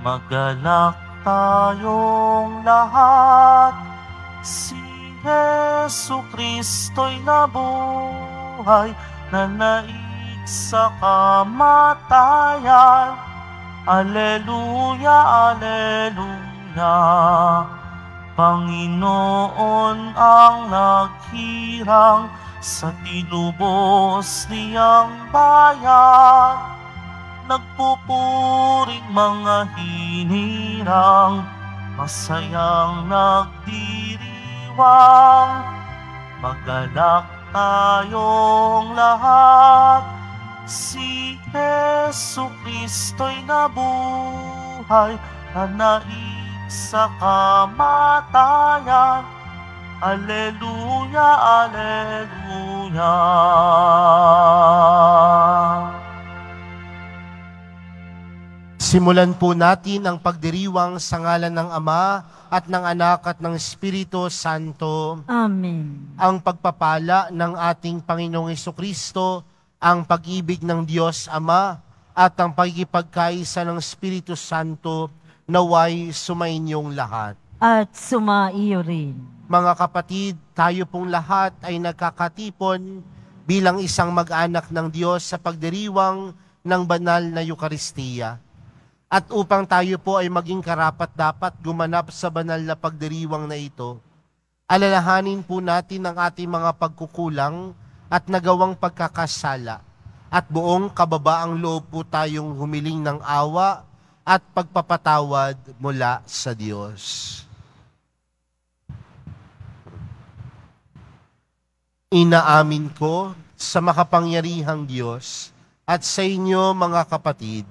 Magalak tayong lahat, si Jesu Kristo'y nabuhay, nanaig sa kamatayan. Alleluia, alleluia. Panginoon ang naghirang sa tinubos niyang bayan. Nagpupuring mga hinirang, masayang nagdiriwang. Magalak tayong lahat, si Jesu Kristo'y nabuhay, nanaig sa kamatayan. Alleluia, alleluia. Simulan po natin ang pagdiriwang sa ngalan ng Ama at ng Anak at ng Espiritu Santo. Amen. Ang pagpapala ng ating Panginoong Jesucristo, ang pag-ibig ng Diyos Ama at ang pagkipagkaisa ng Espiritu Santo naway sumainyong lahat. At sumaiyo rin. Mga kapatid, tayo pong lahat ay nagkakatipon bilang isang mag-anak ng Diyos sa pagdiriwang ng banal na Eukaristiya. At upang tayo po ay maging karapat-dapat gumanap sa banal na pagdiriwang na ito, alalahanin po natin ang ating mga pagkukulang at nagawang pagkakasala, at buong kababaang loob po tayong humiling ng awa at pagpapatawad mula sa Diyos. Inaamin ko sa makapangyarihang Diyos at sa inyo mga kapatid,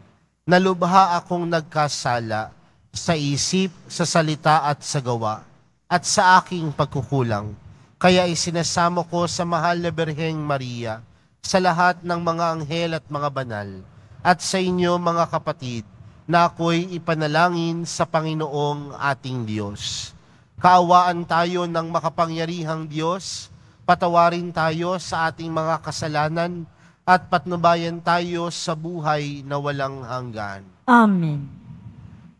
na lubha akong nagkasala sa isip, sa salita at sa gawa, at sa aking pagkukulang. Kaya isinasamo ko sa mahal na Birheng Maria, sa lahat ng mga anghel at mga banal, at sa inyo mga kapatid, na ako'y ipanalangin sa Panginoong ating Diyos. Kaawaan tayo ng makapangyarihang Diyos, patawarin tayo sa ating mga kasalanan, at patnubayan tayo sa buhay na walang hanggan. Amen.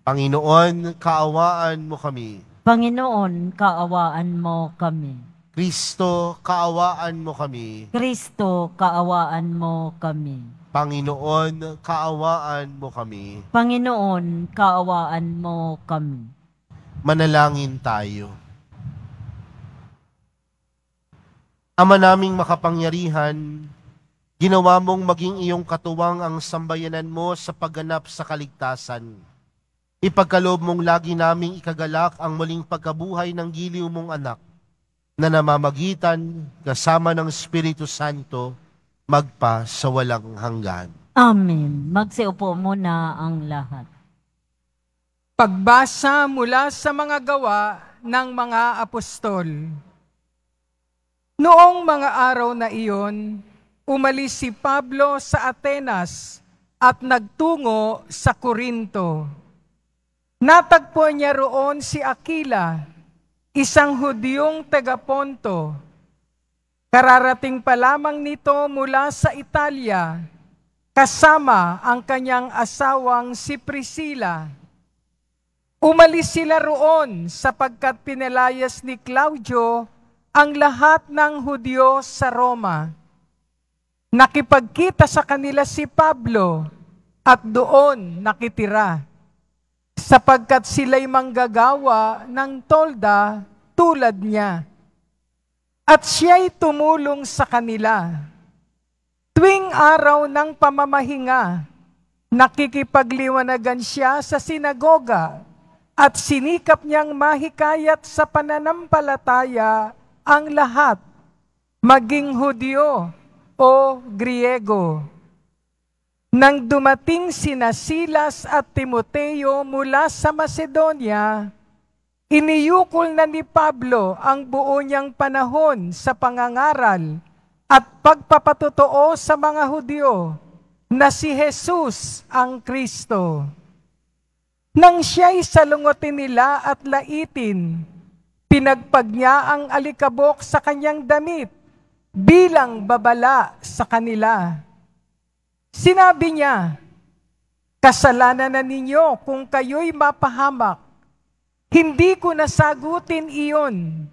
Panginoon, kaawaan mo kami. Panginoon, kaawaan mo kami. Kristo, kaawaan mo kami. Kristo, kaawaan mo kami. Panginoon, kaawaan mo kami. Panginoon, kaawaan mo kami. Manalangin tayo. Ama naming makapangyarihan, ginawa mong maging iyong katuwang ang sambayanan mo sa pagganap sa kaligtasan. Ipagkaloob mong lagi naming ikagalak ang muling pagkabuhay ng giliw mong anak, na namamagitan kasama ng Espiritu Santo, magpa sa walang hanggan. Amen. Magsiupo muna ang lahat. Pagbasa mula sa mga gawa ng mga apostol. Noong mga araw na iyon, umalis si Pablo sa Atenas at nagtungo sa Corinto. Natagpuan niya roon si Aquila, isang Hudyong taga-Ponto. Kararating pa lamang nito mula sa Italia, kasama ang kanyang asawang si Priscilla. Umalis sila roon sapagkat pinalayas ni Claudio ang lahat ng Hudyo sa Roma. Nakipagkita sa kanila si Pablo at doon nakitira, sapagkat sila'y manggagawa ng tolda tulad niya. At siya'y tumulong sa kanila. Tuwing araw ng pamamahinga, nakikipagliwanagan siya sa sinagoga at sinikap niyang mahikayat sa pananampalataya ang lahat, maging Hudyo o Griego. Nang dumating sina Silas at Timoteo mula sa Macedonia, iniyukol na ni Pablo ang buo niyang panahon sa pangangaral at pagpapatotoo sa mga Hudyo na si Jesus ang Kristo. Nang siya'y salungotin nila at laitin, pinagpag niya ang alikabok sa kanyang damit bilang babala sa kanila. Sinabi niya, Kasalanan na ninyo kung kayo'y mapahamak. Hindi ko nasagutin iyon.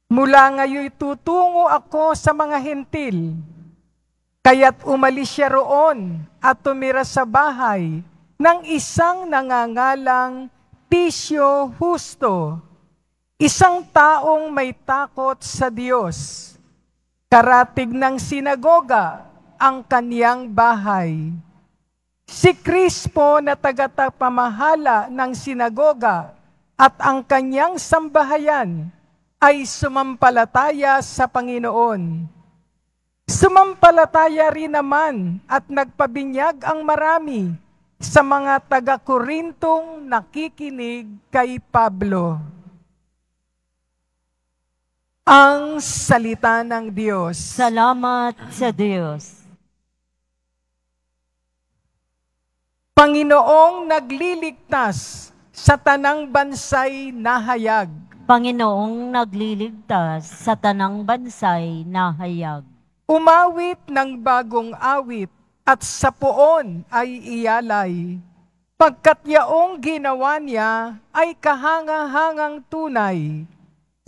Mula ngayon tutungo ako sa mga hentil. Kaya't umalis siya roon at tumira sa bahay ng isang nangangalang Tisyo Justo, isang taong may takot sa Diyos. Karatig ng sinagoga ang kaniyang bahay. Si Crispo na tagatapamahala ng sinagoga at ang kanyang sambahayan ay sumampalataya sa Panginoon. Sumampalataya rin naman at nagpabinyag ang marami sa mga taga-Korintong nakikinig kay Pablo. Ang salita ng Diyos. Salamat sa Diyos. Panginoong nagliligtas sa tanang bansay nahayag. Panginoong nagliligtas sa tanang bansay nahayag. Umawit ng bagong awit at sa poon ay iyalay. Pagkat yaong ginawa niya ay kahanga-hangang tunay.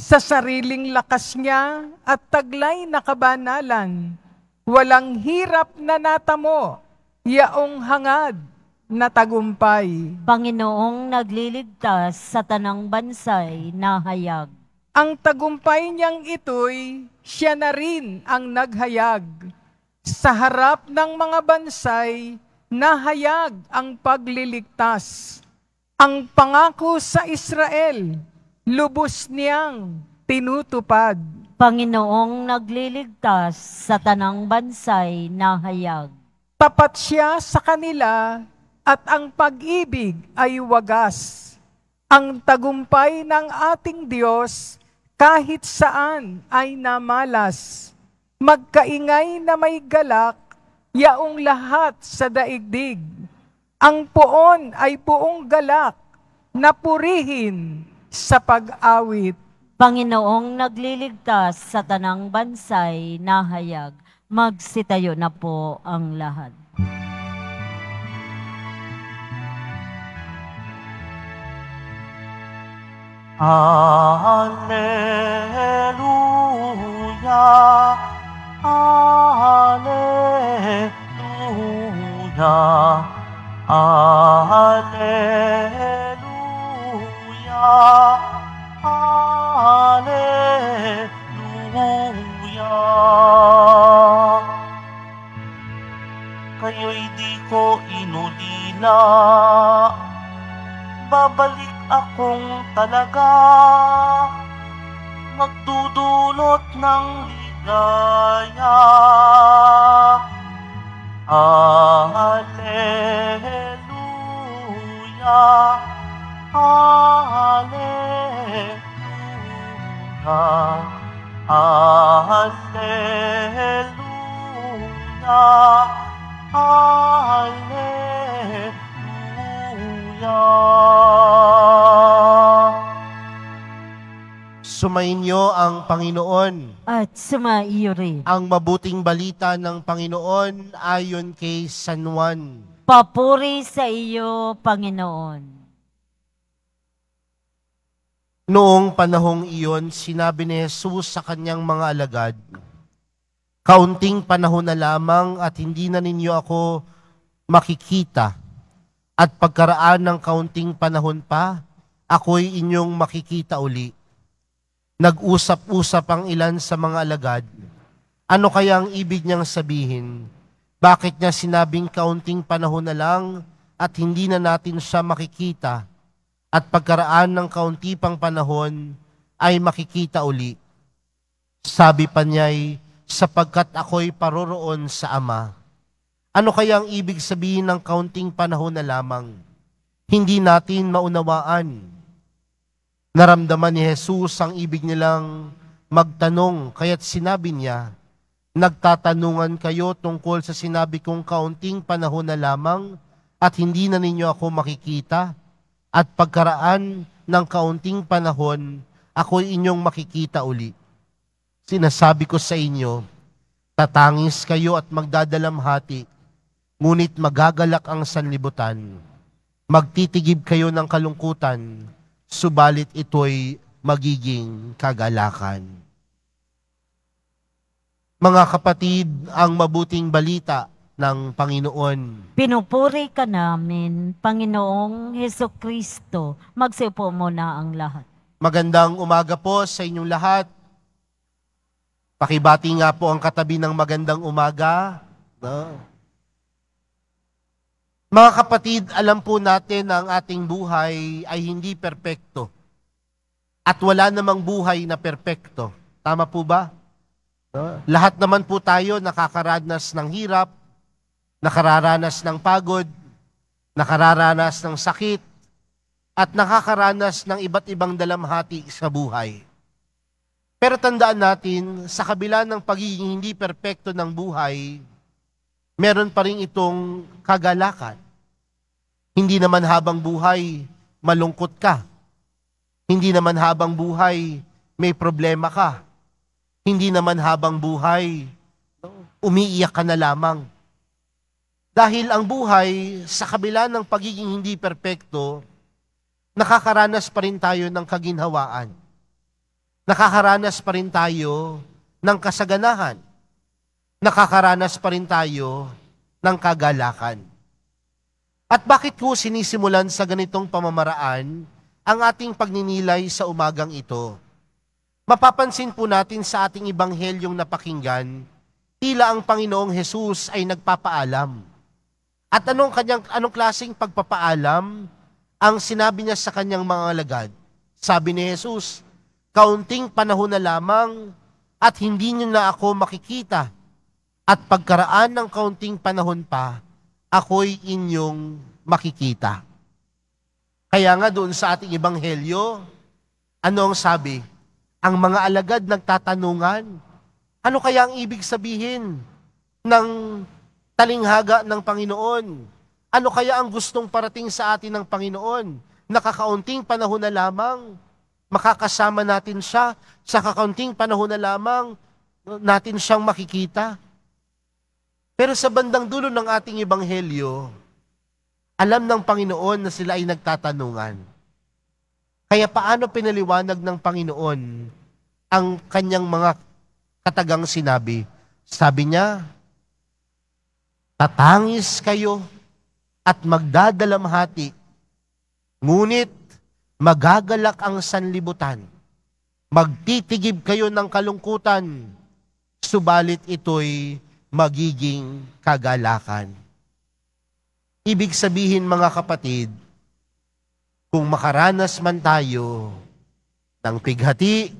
Sa sariling lakas niya at taglay na kabanalan, walang hirap na natamo, yaong hangad na tagumpay. Panginoong nagliligtas sa tanang bansay nahayag. Ang tagumpay niyang ito'y siya na rin ang naghayag. Sa harap ng mga bansay, nahayag ang pagliligtas. Ang pangako sa Israel, lubos niyang tinutupad. Panginoong nagliligtas sa tanang bansay nahayag. Tapat siya sa kanila at ang pag-ibig ay wagas. Ang tagumpay ng ating Diyos kahit saan ay namalas. Magkaingay na may galak, yaong lahat sa daigdig. Ang poon ay buong galak, napurihin sa pag-awit. Panginoong nagliligtas sa tanang bansay nahayag. Magsitayo na po ang lahat. Alleluia, Alleluia, Alleluia, Alleluia. Kayo'y di ko inulila, babalik akong talaga, magdudulot ng ligaya. Alleluia, Alleluia, Alleluia, Alleluia. Sumainyo ang Panginoon. At sumaiyo rin. Ang mabuting balita ng Panginoon ayon kay San Juan. Papuri sa iyo, Panginoon. Noong panahong iyon, sinabi ni Jesus sa kanyang mga alagad, "Kaunting panahon na lamang at hindi na ninyo ako makikita. At pagkaraan ng kaunting panahon pa, ako'y inyong makikita uli." Nag-usap-usap ang ilan sa mga alagad. Ano kaya ang ibig niyang sabihin? Bakit niya sinabing kaunting panahon na lang at hindi na natin siya makikita? At pagkaraan ng kaunti pang panahon ay makikita uli. Sabi pa niya'y, sapagkat ako'y paroroon sa Ama. Ano kaya ang ibig sabihin ng kaunting panahon na lamang? Hindi natin maunawaan. Naramdaman ni Jesus ang ibig nilang magtanong, kaya't sinabi niya, "Nagtatanungan kayo tungkol sa sinabi kong kaunting panahon na lamang at hindi na ninyo ako makikita? At pagkaraan ng kaunting panahon, ako'y inyong makikita uli. Sinasabi ko sa inyo, tatangis kayo at magdadalamhati, ngunit magagalak ang sanlibutan. Magtitigib kayo ng kalungkutan, subalit ito'y magiging kagalakan. Mga kapatid, ang mabuting balita ng Panginoon. Pinupuri ka namin, Panginoong Hesukristo. Magsiupo muna ang lahat. Magandang umaga po sa inyong lahat. Pakibati nga po ang katabi ng magandang umaga. No? Mga kapatid, alam po natin na ang ating buhay ay hindi perpekto. At wala namang buhay na perpekto. Tama po ba? No? Lahat naman po tayo nakakaranas ng hirap, nakararanas ng pagod, nakararanas ng sakit, at nakakaranas ng iba't ibang dalamhati sa buhay. Pero tandaan natin, sa kabila ng pagiging hindi perpekto ng buhay, meron pa rin itong kagalakan. Hindi naman habang buhay, malungkot ka. Hindi naman habang buhay, may problema ka. Hindi naman habang buhay, umiiyak ka na lamang. Dahil ang buhay, sa kabila ng pagiging hindi perpekto, nakakaranas pa rin tayo ng kaginhawaan. Nakakaranas pa rin tayo ng kasaganahan. Nakakaranas pa rin tayo ng kagalakan. At bakit ko sinisimulan sa ganitong pamamaraan ang ating pagninilay sa umagang ito? Mapapansin po natin sa ating ibanghelyong napakinggan, tila ang Panginoong Hesus ay nagpapaalam. At anong klaseng pagpapaalam ang sinabi niya sa kanyang mga alagad? Sabi ni Hesus, kaunting panahon na lamang at hindi niyo na ako makikita. At pagkaraan ng kaunting panahon pa, ako'y inyong makikita. Kaya nga doon sa ating ebanghelyo, ano ang sabi? Ang mga alagad nagtatanungan, ano kaya ang ibig sabihin ng talinghaga ng Panginoon? Ano kaya ang gustong parating sa atin ng Panginoon? Nakakaunting panahon na lamang, makakasama natin siya, sa kakaunting panahon na lamang, natin siyang makikita. Pero sa bandang dulo ng ating ebanghelyo, alam ng Panginoon na sila ay nagtatanungan. Kaya paano pinaliwanag ng Panginoon ang kanyang mga katagang sinabi? Sabi niya, tatangis kayo at magdadalamhati, ngunit magagalak ang sanlibutan. Magtitigib kayo ng kalungkutan, subalit ito'y magiging kagalakan. Ibig sabihin mga kapatid, kung makaranas man tayo ng pighati,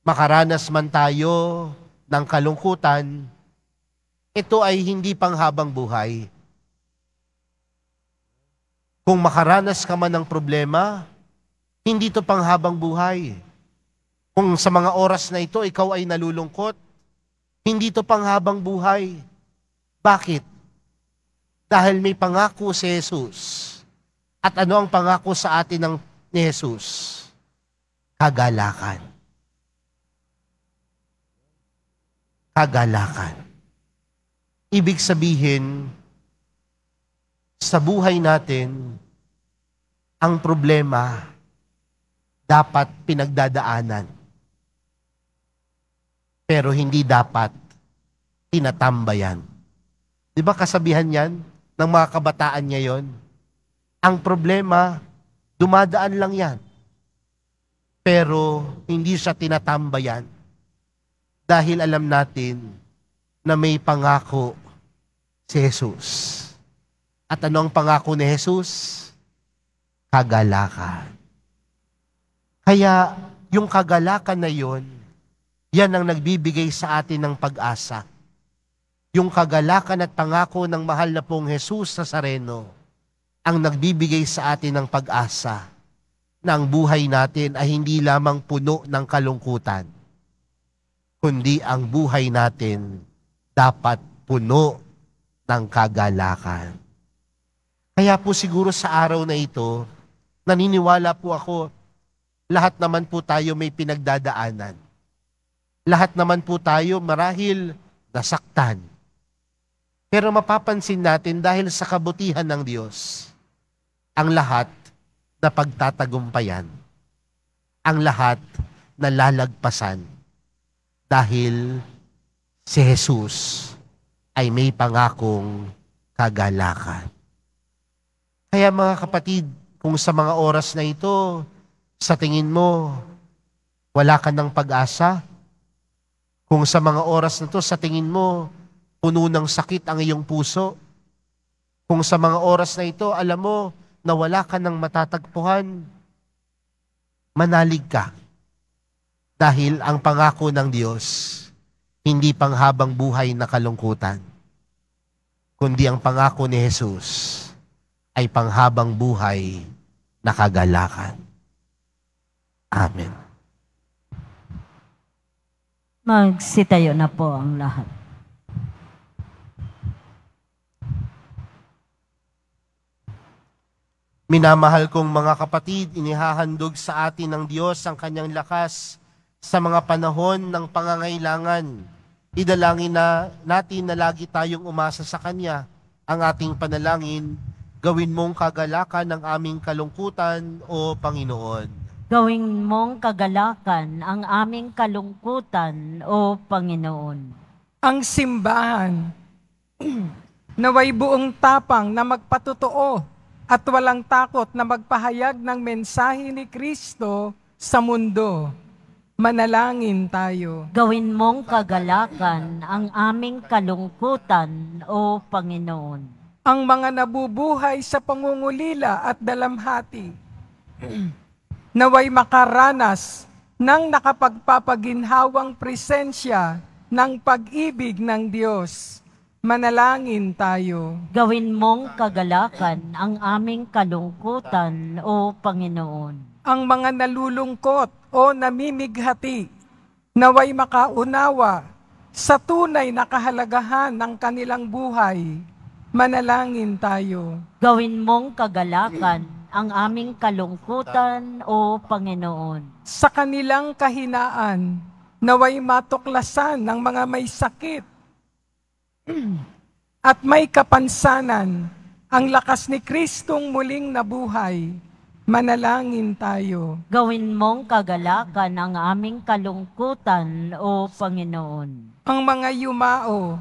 makaranas man tayo ng kalungkutan, ito ay hindi panghabang buhay. Kung makaranas ka man ng problema, hindi ito panghabang buhay. Kung sa mga oras na ito, ikaw ay nalulungkot, hindi ito panghabang buhay. Bakit? Dahil may pangako si Jesus. At ano ang pangako sa atin ni Jesus? Kagalakan. Kagalakan. Ibig sabihin, sa buhay natin, ang problema dapat pinagdadaanan. Pero hindi dapat tinatambayan. Di ba kasabihan yan ng mga kabataan ngayon? Ang problema, dumadaan lang yan. Pero hindi siya tinatambayan. Dahil alam natin na may pangako si Jesus. At ano ang pangako ni Jesus? Kagalakan. Kaya yung kagalakan na yon, yan ang nagbibigay sa atin ng pag-asa. Yung kagalakan at pangako ng mahal na pong Jesus Nazareno ang nagbibigay sa atin ng pag-asa na ang buhay natin ay hindi lamang puno ng kalungkutan, kundi ang buhay natin dapat puno ng kagalakan. Kaya po siguro sa araw na ito, naniniwala po ako, lahat naman po tayo may pinagdadaanan. Lahat naman po tayo marahil nasaktan. Pero mapapansin natin dahil sa kabutihan ng Diyos, ang lahat na pagtatagumpayan, ang lahat na lalagpasan dahil si Jesus ay may pangakong kagalakan. Kaya mga kapatid, kung sa mga oras na ito, sa tingin mo, wala ka ng pag-asa, kung sa mga oras na ito, sa tingin mo, puno ng sakit ang iyong puso, kung sa mga oras na ito, alam mo na wala ka ng matatagpuan, manalig ka. Dahil ang pangako ng Diyos, hindi panghabang buhay na kalungkutan, kundi ang pangako ni Jesus ay panghabang buhay na kagalakan. Amen. Magsitayo na po ang lahat. Minamahal kong mga kapatid, inihahandog sa atin ng Diyos ang kanyang lakas sa mga panahon ng pangangailangan. Idalangin na natin na lagi tayong umasa sa Kanya. Ang ating panalangin, gawin mong kagalakan ng aming kalungkutan, O Panginoon. Gawin mong kagalakan ang aming kalungkutan, O Panginoon. Ang simbahan naway buong tapang na magpatotoo at walang takot na magpahayag ng mensahe ni Kristo sa mundo. Manalangin tayo. Gawin mong kagalakan ang aming kalungkutan, O Panginoon. Ang mga nabubuhay sa pangungulila at dalamhati, naway makaranas ng nakapagpapaginhawang presensya ng pag-ibig ng Diyos. Manalangin tayo. Gawin mong kagalakan ang aming kalungkutan, O Panginoon. Ang mga nalulungkot o namimighati, naway makaunawa sa tunay na kahalagahan ng kanilang buhay. Manalangin tayo. Gawin mong kagalakan ang aming kalungkutan, O Panginoon. Sa kanilang kahinaan, naway matuklasan ng mga may sakit at may kapansanan ang lakas ni Kristong muling nabuhay. Manalangin tayo. Gawin mong kagalakan ang aming kalungkutan, O Panginoon. Ang mga yumao,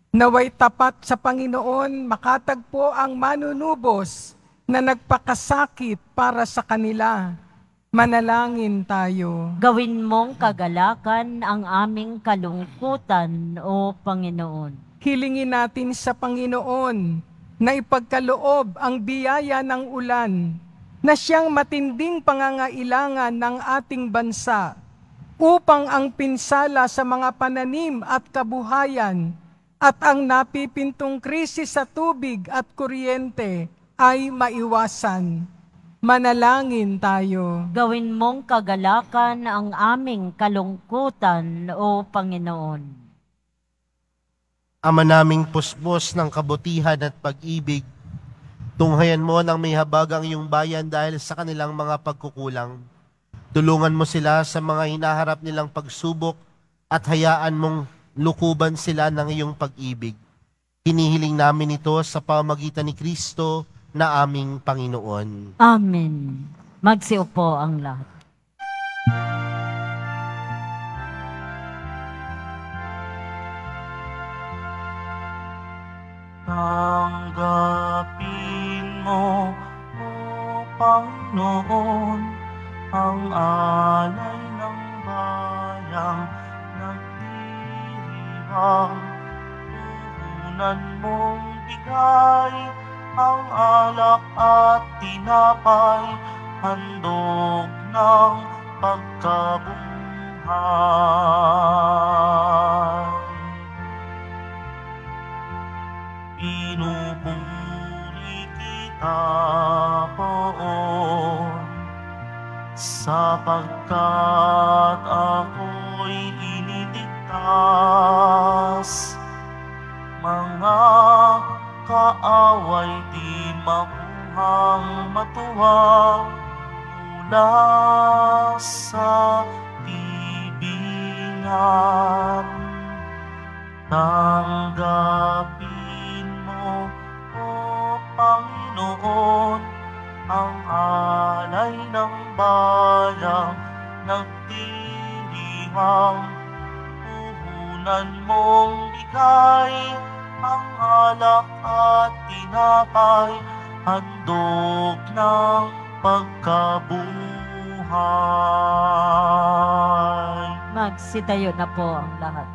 naway tapat sa Panginoon, makatagpo ang manunubos na nagpakasakit para sa kanila. Manalangin tayo. Gawin mong kagalakan ang aming kalungkutan, O Panginoon. Hilingin natin sa Panginoon na ipagkaloob ang biyaya ng ulan na siyang matinding pangangailangan ng ating bansa upang ang pinsala sa mga pananim at kabuhayan at ang napipintong krisis sa tubig at kuryente ay maiwasan. Manalangin tayo. Gawin mong kagalakan ang aming kalungkutan, O Panginoon. Ama naming pusbos ng kabutihan at pag-ibig, tunghayan mo ng may habag ang iyong bayan dahil sa kanilang mga pagkukulang. Tulungan mo sila sa mga hinaharap nilang pagsubok at hayaan mong lukuban sila ng iyong pag-ibig. Hinihiling namin ito sa pamamagitan ni Kristo na aming Panginoon. Amen. Magsiupo ang lahat. Tanggapin mo, O Panginoon, ang alay ng bayang nagdiriwang. Puhunan mong bigay ang alak at tinapay, handog ng pagkabuhay. Pinupuri kita, Poon, sapagkat ako'y iniligtas. Mga kaaway di makuhang matuwa mula sa libingan. Tanggapin Panginoon, ang alay ng bayang nagdiriwang. Puhunan mong bigay ang alak at tinapay, handog ng pagkabuhay. Magsitayo na po ang lahat.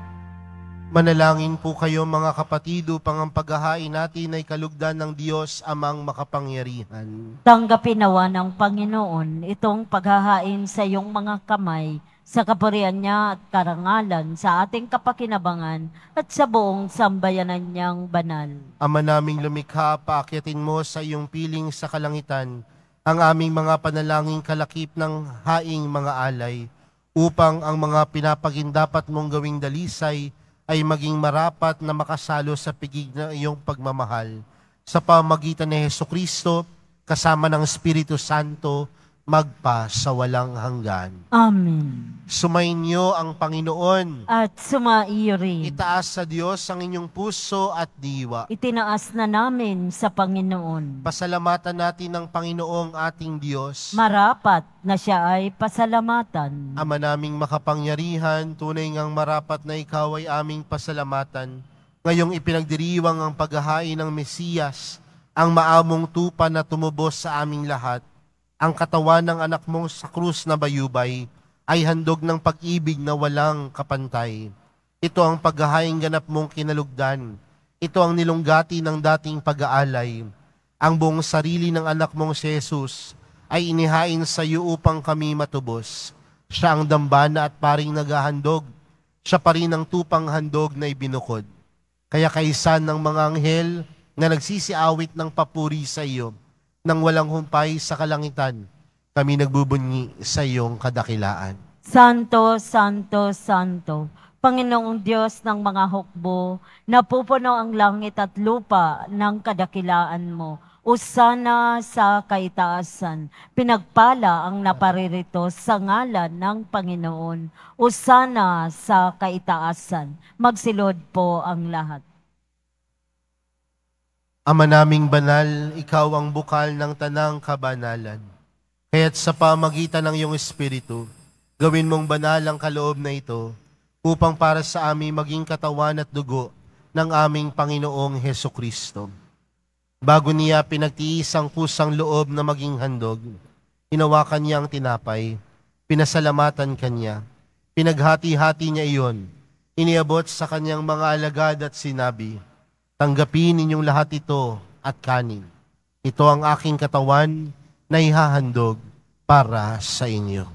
Manalangin po kayo mga kapatid upang ang paghahain natin ay kalugdan ng Diyos Amang makapangyarihan. Tanggapin nawa ng Panginoon itong paghahain sa iyong mga kamay, sa kapurihan niya at karangalan, sa ating kapakinabangan at sa buong sambayanan niyang banal. Ama naming lumikha, paakyatin mo sa iyong piling sa kalangitan ang aming mga panalangin kalakip ng haing mga alay, upang ang mga pinapagindapat mong gawing dalisay ay maging marapat na makasalo sa pigig na iyong pagmamahal. Sa pamagitan ni Hesukristo, kasama ng Espiritu Santo, magpa sa walang hanggan. Amen. Sumainyo ang Panginoon. At sumaiyo rin. Itaas sa Diyos ang inyong puso at diwa. Itinaas na namin sa Panginoon. Pasalamatan natin ang Panginoong ating Diyos. Marapat na siya ay pasalamatan. Ama naming makapangyarihan, tunay ngang marapat na ikaw ay aming pasalamatan. Ngayong ipinagdiriwang ang paghahain ng Mesiyas, ang maamong tupa na tumubos sa aming lahat. Ang katawan ng anak mong sa krus na bayubay ay handog ng pag-ibig na walang kapantay. Ito ang paghahaing ganap mong kinalugdan. Ito ang nilunggati ng dating pag-aalay. Ang buong sarili ng anak mong si Jesus ay inihain sa iyo upang kami matubos. Siya ang dambana at paring naghahandog. Siya pa rin ang tupang handog na ibinukod. Kaya kaysa ng mga anghel na nagsisiawit ng papuri sa iyo, nang walang humpay sa kalangitan, kami nagbubunyi sa iyong kadakilaan. Santo, Santo, Santo, Panginoong Diyos ng mga hukbo, napupuno ang langit at lupa ng kadakilaan mo. Usana sa kaitaasan, pinagpala ang naparirito sa ngalan ng Panginoon. Usana sa kaitaasan, magsilod po ang lahat. Ama naming banal, ikaw ang bukal ng tanang kabanalan. Kaya't sa pamagitan ng iyong Espiritu, gawin mong banal ang kaloob na ito, upang para sa amin maging katawan at dugo ng aming Panginoong Hesukristo. Bago niya pinagtiis ang kusang loob na maging handog, hinawakan niya ang tinapay, pinasalamatan kanya, pinaghati-hati niya iyon, iniabot sa kanyang mga alagad at sinabi, tanggapin ninyong lahat ito at kanin. Ito ang aking katawan na ihahandog para sa inyo.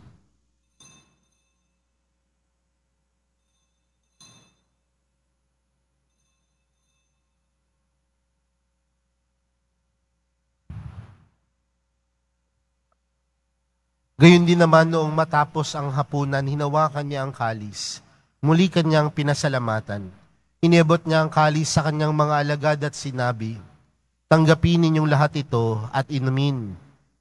Gayon din naman noong matapos ang hapunan, hinawakan niya ang kalis. Muli kanyang pinasalamatan. Iniabot niya ang kalis sa kanyang mga alagad at sinabi, tanggapin ninyong lahat ito at inumin.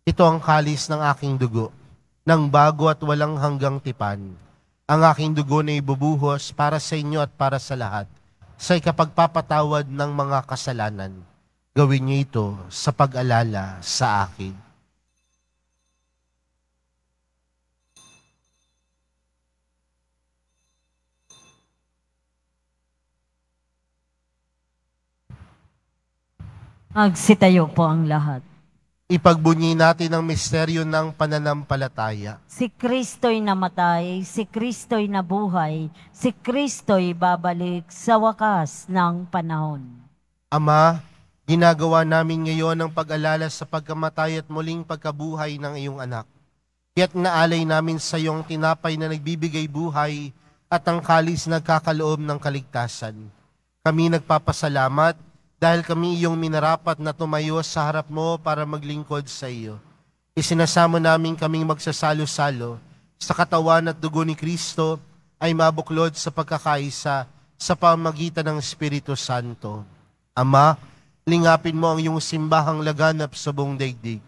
Ito ang kalis ng aking dugo, ng bago at walang hanggang tipan. Ang aking dugo na ibubuhos para sa inyo at para sa lahat, sa ikapagpapatawad ng mga kasalanan. Gawin niyo ito sa pag-alala sa akin. Magsitayo po ang lahat. Ipagbunyi natin ang misteryo ng pananampalataya. Si Kristo'y namatay, si Kristo'y nabuhay, si Kristo'y babalik sa wakas ng panahon. Ama, ginagawa namin ngayon ang pag-alala sa pagkamatay at muling pagkabuhay ng iyong anak. Kaya't naalay namin sa iyong tinapay na nagbibigay buhay at ang kalis na nagkakaloob ng kaligtasan. Kami nagpapasalamat dahil kami iyong minarapat na tumayo sa harap mo para maglingkod sa iyo. Isinasamo namin kaming magsasalo-salo sa katawan at dugo ni Kristo ay mabuklod sa pagkakaisa sa pamagitan ng Espiritu Santo. Ama, lingapin mo ang iyong simbahang laganap sa buong daigdig.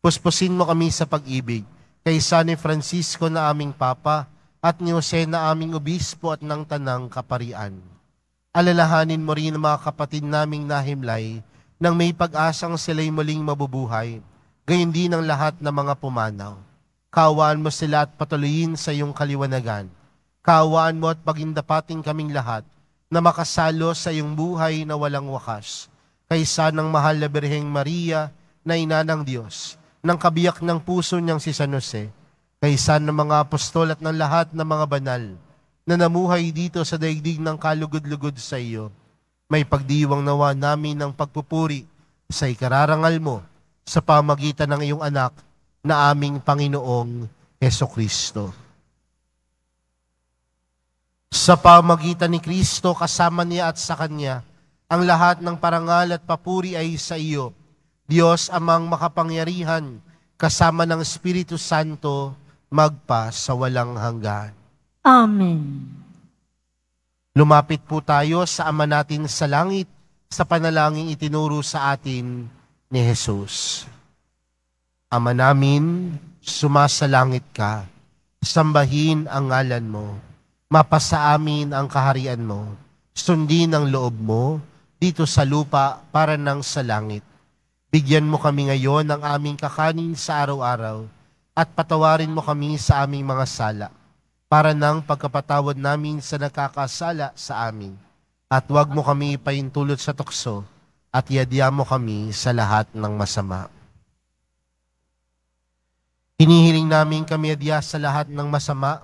Puspusin mo kami sa pag-ibig kay San Francisco na aming Papa at ni Jose na aming Obispo at ng Tanang Kaparian. Alalahanin mo rin ang mga kapatid naming nahimlay nang may pag-asang sila'y muling mabubuhay, gayon din ang lahat ng mga pumanaw. Kaawaan mo sila at patuloyin sa iyong kaliwanagan. Kaawaan mo at pagindapating kaming lahat na makasalo sa iyong buhay na walang wakas. Kaysa ng mahal na Birheng Maria na ina ng Diyos, ng kabiyak ng puso niyang si San Jose, kaysa ng mga apostol at ng lahat ng mga banal na namuhay dito sa daigdig ng kalugod-lugod sa iyo, may pagdiwang nawa namin ng pagpupuri sa ikararangal mo sa pamagitan ng iyong anak na aming Panginoong Hesukristo. Sa pamagitan ni Kristo, kasama niya at sa Kanya, ang lahat ng parangal at papuri ay sa iyo, Diyos amang makapangyarihan, kasama ng Espiritu Santo, magpa sa walang hanggan. Amen. Lumapit po tayo sa Ama natin sa langit, sa panalangin itinuro sa atin ni Jesus. Ama namin, sumasalangit ka, sambahin ang ngalan mo, mapasa amin ang kaharian mo, sundin ang loob mo, dito sa lupa para nang sa langit. Bigyan mo kami ngayon ng aming kakanin sa araw-araw, at patawarin mo kami sa aming mga sala, para nang pagkapatawad namin sa nakakasala sa amin. At huwag mo kami paintulot sa tukso, at iadya mo kami sa lahat ng masama. Hinihiling namin kami adya sa lahat ng masama,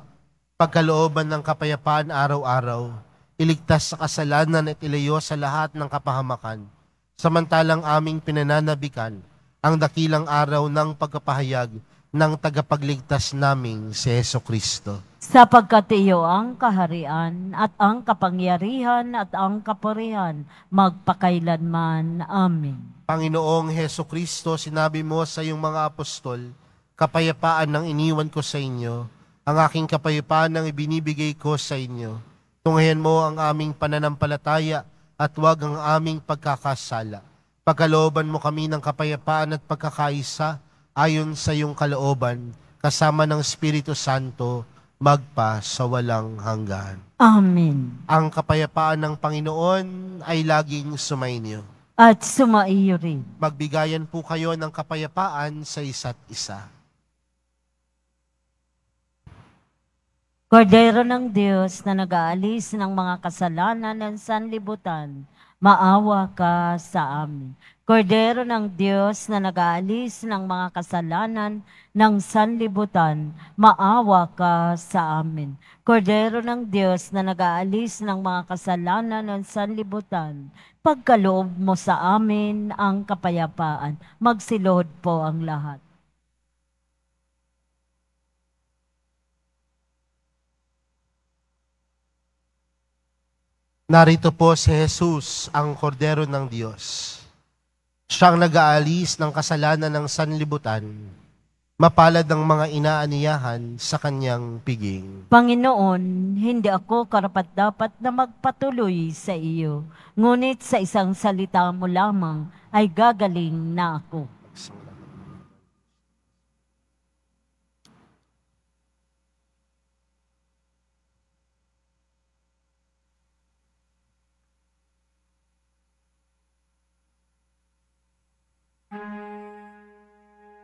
pagkalooban ng kapayapaan araw-araw, iligtas sa kasalanan at ilayo sa lahat ng kapahamakan, samantalang aming pinananabikan ang dakilang araw ng pagkapahayag ng tagapagligtas naming si Hesukristo. Sapagkat iyo ang kaharian at ang kapangyarihan at ang kapurihan magpakailanman. Amen. Panginoong Hesukristo, sinabi mo sa iyong mga apostol, kapayapaan ang iniwan ko sa inyo, ang aking kapayapaan ang ibinibigay ko sa inyo. Tunghayan mo ang aming pananampalataya at huwag ang aming pagkakasala. Pagkalooban mo kami ng kapayapaan at pagkakaisa ayon sa iyong kalooban, kasama ng Espiritu Santo, magpa sa walang hanggan. Amen. Ang kapayapaan ng Panginoon ay laging sumainyo. At sumaiyo rin. Magbigayan po kayo ng kapayapaan sa isa't isa. Kordero ng Diyos na nag-aalis ng mga kasalanan ng sanlibutan, maawa ka sa amin. Kordero ng Diyos na nag-aalis ng mga kasalanan ng sanlibutan, maawa ka sa amin. Kordero ng Diyos na nag-aalis ng mga kasalanan ng sanlibutan, pagkaloob mo sa amin ang kapayapaan. Magsilod po ang lahat. Narito po si Jesus, ang Kordero ng Diyos. Siyang nag-aalis ng kasalanan ng sanlibutan, mapalad ang mga inaaniyahan sa kanyang piging. Panginoon, hindi ako karapat-dapat na magpatuloy sa iyo, ngunit sa isang salita mo lamang ay gagaling na ako.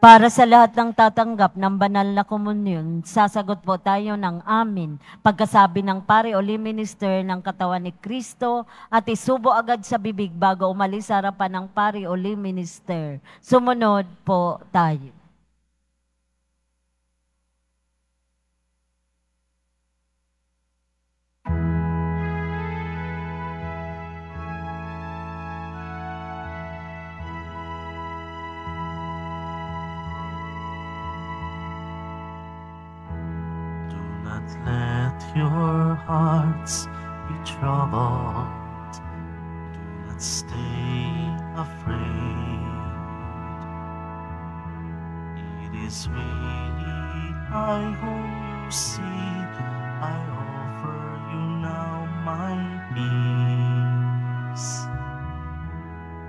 Para sa lahat ng tatanggap ng banal na komunyon, sasagot po tayo ng amin pagkasabi ng pari o lay minister ng katawan ni Kristo at isubo agad sa bibig bago umalis sa harapan ng pari o lay minister. Sumunod po tayo. Let your hearts be troubled. Do not stay afraid. It is really I whom you seek. I offer you now my peace.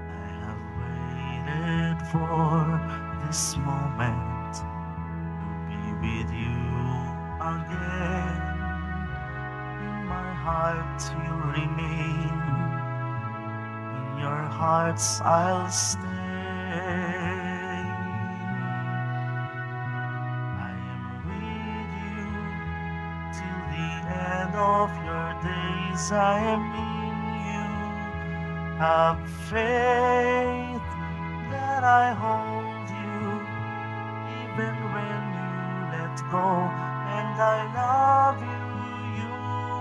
I have waited for this moment to be with you again. In my heart you'll remain. In your hearts I'll stay. I am with you till the end of your days. I am in you. Have faith that I hold you, even when you let go. And I love you, you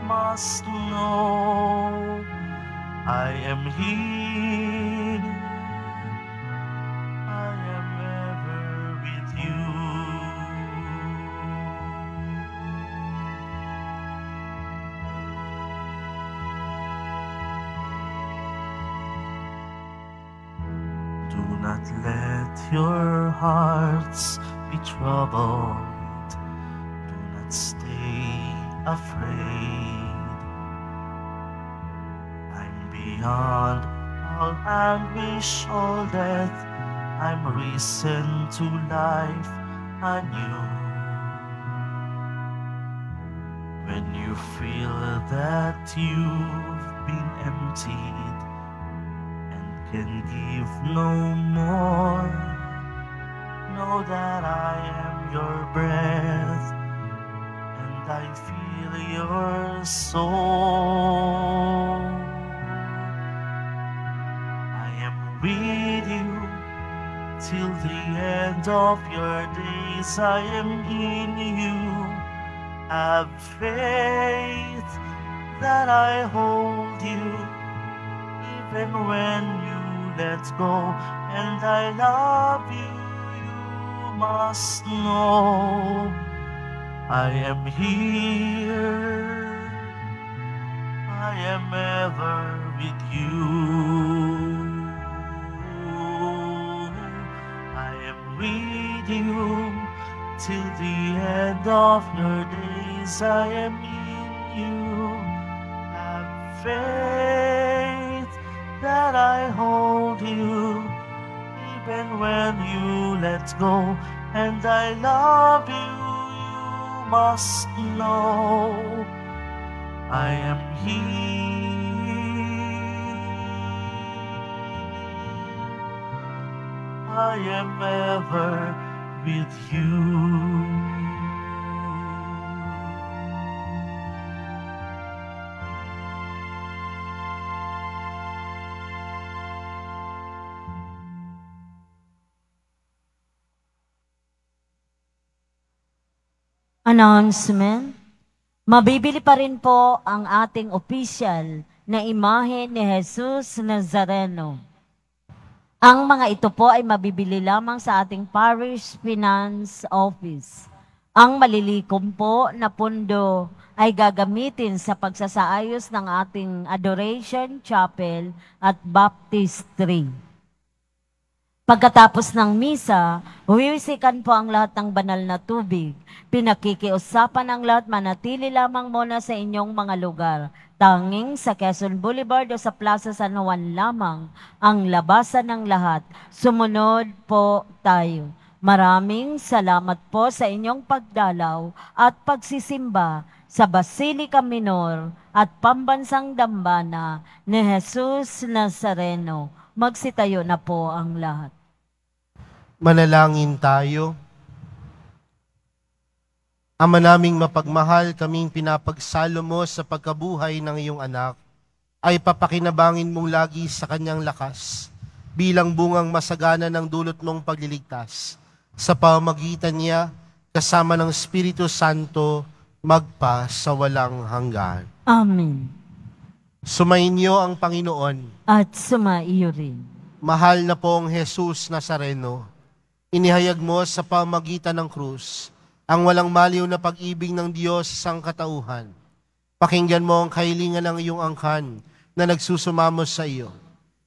must know. I am here, I am ever with you. Do not let your hearts be troubled. Do not stay afraid. I'm beyond all anguish, all death. I'm risen to life anew. When you feel that you've been emptied and can give no more, know that I am your breath and I feel your soul. I am with you till the end of your days. I am in you. Have faith that I hold you, even when you let go. And I love you, you must know. I am here, I am ever with you. I am with you till the end of your days. I am in you. Have faith that I hold you, even when you let go. And I love you, you must know. I am here, I am ever with you. Announcement. Mabibili pa rin po ang ating opisyal na imahe ni Jesus Nazareno. Ang mga ito po ay mabibili lamang sa ating Parish Finance Office. Ang malilikom po na pundo ay gagamitin sa pagsasaayos ng ating Adoration Chapel at Baptistry. Pagkatapos ng misa, huwisikan po ang lahat ng banal na tubig. Pinakikiusapan ang lahat manatili lamang muna sa inyong mga lugar. Tanging sa Quezon Boulevard o sa Plaza San Juan lamang ang labasan ng lahat. Sumunod po tayo. Maraming salamat po sa inyong pagdalaw at pagsisimba sa Basilica Minor at Pambansang Dambana ni Jesus Nazareno. Magsitayo na po ang lahat. Manalangin tayo. Ama naming mapagmahal, kaming pinapagsalo mo sa pagkabuhay ng iyong anak, ay papakinabangin mong lagi sa kanyang lakas, bilang bungang masagana ng dulot mong pagliligtas. Sa pamamagitan niya, kasama ng Espiritu Santo, magpa sa walang hanggan. Amen. Sumainyo ang Panginoon. At sumaiyo rin. Mahal na pong Jesus Nazareno, inihayag mo sa pamamagitan ng krus ang walang maliw na pag-ibig ng Diyos sa sangkatauhan. Pakinggan mo ang kahilingan ng iyong angkan na nagsusumamos sa iyo.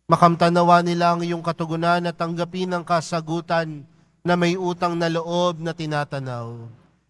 Makamtanawa nila ang iyong katugunan at tanggapin ang kasagutan na may utang na loob na tinatanaw.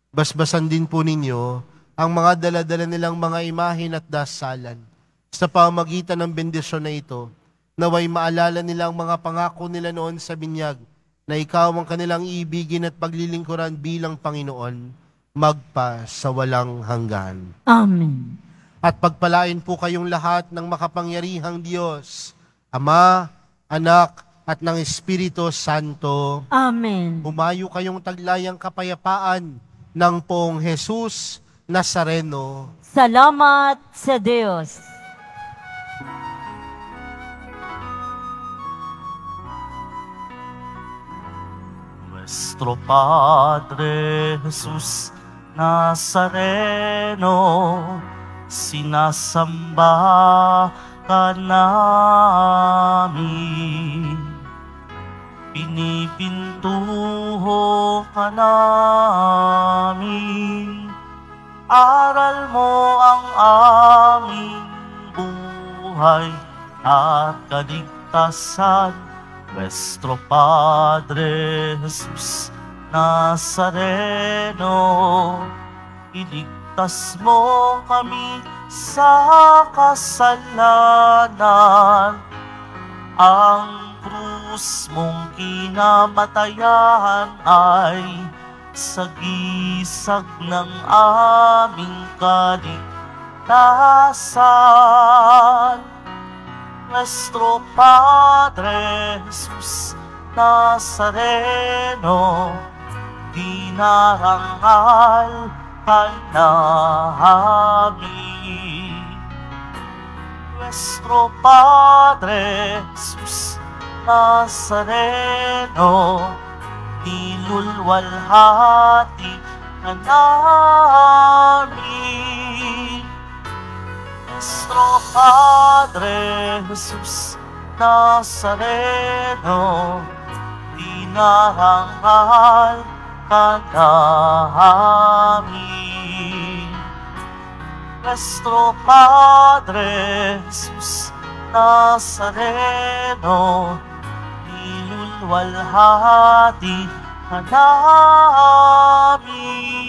Basbasan din po ninyo ang mga daladala nilang mga imahin at dasalan. Sa pamamagitan ng bendisyon na ito, naway maalala nila ang mga pangako nila noon sa binyag, na ikaw ang kanilang ibigin at paglilingkuran bilang Panginoon, magpa sa walang hanggan. Amen. At pagpalain po kayong lahat ng makapangyarihang Diyos, Ama, Anak, at ng Espiritu Santo. Amen. Humayo kayong taglayang kapayapaan ng Poong Jesus Nazareno. Salamat sa Diyos. Nuestro Padre Jesus Nazareno, sinasamba ka namin. Pinipintuho ka namin. Aral mo ang aming buhay at kaligtasan. Nuestro Padre Jesus Nazareno, iligtas mo kami sa kasalanan. Ang krus mong kinamatayan ay sagisag ng aming kaligtasan. Nuestro Padre Jesus Nazareno, dinarangal ka namin. Nuestro Padre Jesus Nazareno, nilulwalhati ka namin. Nuestro Padre Jesus Nazareno, dinarangal ka namin. Nuestro Padre Jesus Nazareno, nilulwalhati ka namin.